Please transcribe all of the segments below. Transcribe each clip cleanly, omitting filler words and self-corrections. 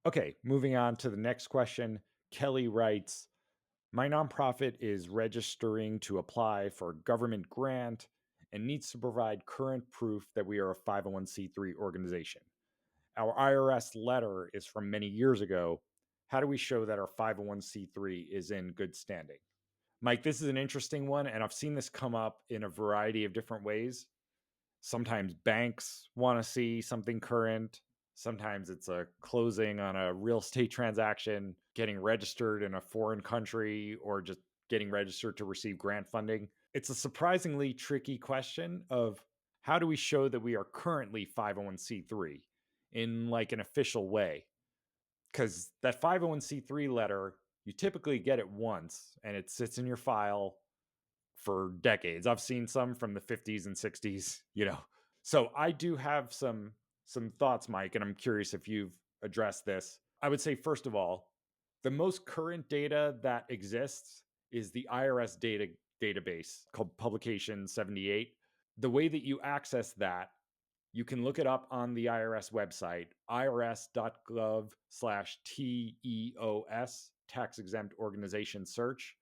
Okay, moving on to the next question. Kelly writes, my nonprofit is registering to apply for a government grant and needs to provide current proof that we are a 501c3 organization. Our IRS letter is from many years ago. How do we show that our 501c3 is in good standing? Mike, this is an interesting one, and I've seen this come up in a variety of different ways. Sometimes banks want to see something current. Sometimes it's a closing on a real estate transaction, getting registered in a foreign country, or just getting registered to receive grant funding. It's a surprisingly tricky question of how do we show that we are currently 501c3 in like an official way? Because that 501c3 letter, you typically get it once and it sits in your file for decades. I've seen some from the 50s and 60s, you know. So I do have some thoughts, Mike, and I'm curious if you've addressed this. I would say first of all, the most current data that exists is the IRS database called Publication 78. The way that you access that, you can look it up on the IRS website, irs.gov/TEOS, tax exempt organization search,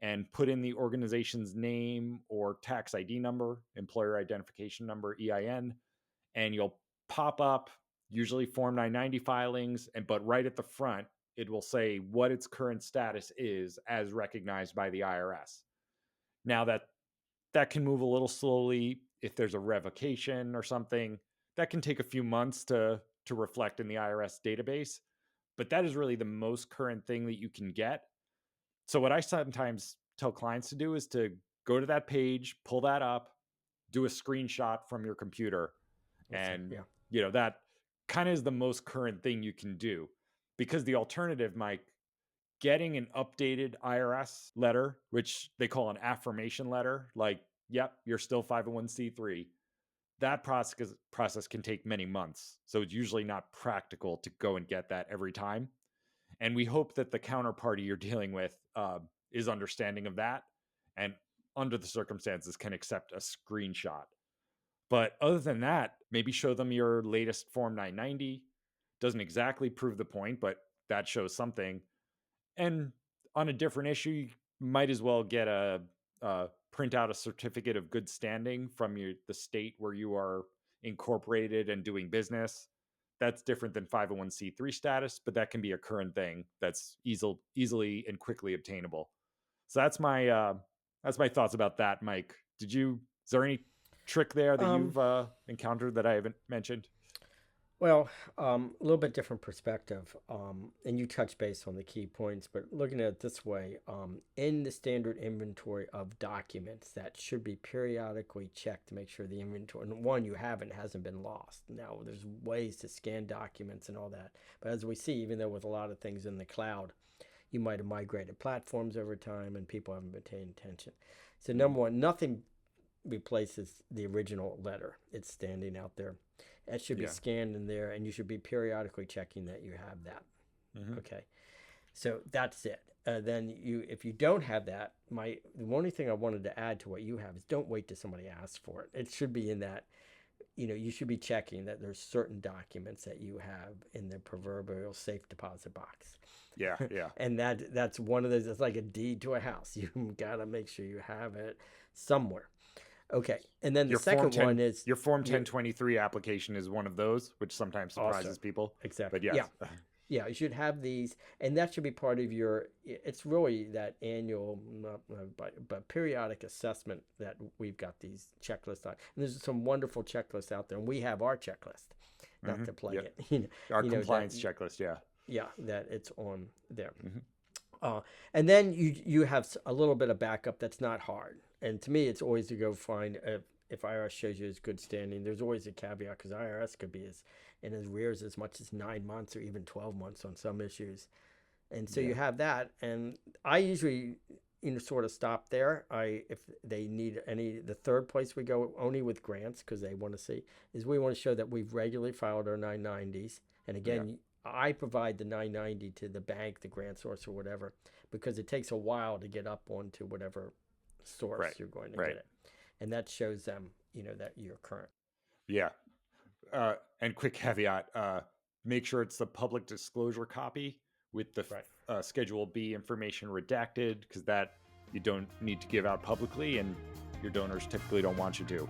and put in the organization's name or tax ID number, employer identification number, EIN, and you'll pop up usually Form 990 filings, but right at the front, it will say what its current status is as recognized by the IRS. Now that can move a little slowly if there's a revocation or something. That can take a few months to reflect in the IRS database, but that is really the most current thing that you can get. So what I sometimes tell clients to do is to go to that page, pull that up, do a screenshot from your computer. And, that kind of is the most current thing you can do. Because the alternative, Mike, getting an updated IRS letter, which they call an affirmation letter, like, yep, you're still 501c3, that process can take many months. So it's usually not practical to go and get that every time. And we hope that the counterparty you're dealing with is understanding of that and under the circumstances can accept a screenshot. But other than that, maybe show them your latest Form 990. Doesn't exactly prove the point, but that shows something. And on a different issue, you might as well get print out a certificate of good standing from the state where you are incorporated and doing business. That's different than 501c3 status, but that can be a current thing that's easily and quickly obtainable. So that's my thoughts about that, Mike. Is there any trick there that you've encountered that I haven't mentioned? Well, a little bit different perspective, and you touch base on the key points, but looking at it this way, in the standard inventory of documents that should be periodically checked to make sure the inventory, and one you haven't, hasn't been lost. Now, there's ways to scan documents and all that, but as we see, even though with a lot of things in the cloud, you might have migrated platforms over time and people haven't been paying attention. So, number one, nothing replaces the original letter. It's standing out there. It should be scanned in there, and you should be periodically checking that you have that. Mm-hmm. Okay, so that's it. Then if you don't have that, the only thing I wanted to add to what you have is don't wait till somebody asks for it. It should be in that. You should be checking that there's certain documents that you have in the proverbial safe deposit box. Yeah, yeah. And that's one of those. It's like a deed to a house. You gotta make sure you have it somewhere. Okay, and then the second one is your Form 1023 application is one of those, which sometimes surprises people. Exactly. But yes. Yeah. Yeah, you should have these, and that should be part of your. It's really that annual, but periodic assessment that we've got these checklists on. And there's some wonderful checklists out there, and we have our checklist, not to plug it. Our compliance checklist, yeah. Yeah, that it's on there. Mm-hmm. And then you have a little bit of backup that's not hard. And to me, it's always to go find if IRS shows you as good standing. There's always a caveat because IRS could be in arrears as much as 9 months or even 12 months on some issues. And so you have that. And I usually sort of stop there. If they need the third place we go only with grants because they want to see is we want to show that we've regularly filed our 990s. And again, I provide the 990 to the bank, the grant source or whatever, because it takes a while to get up onto whatever source you're going to get it. And that shows them, that you're current. Yeah. And quick caveat, make sure it's the public disclosure copy with the Right. Schedule B information redacted, because that you don't need to give out publicly, and your donors typically don't want you to.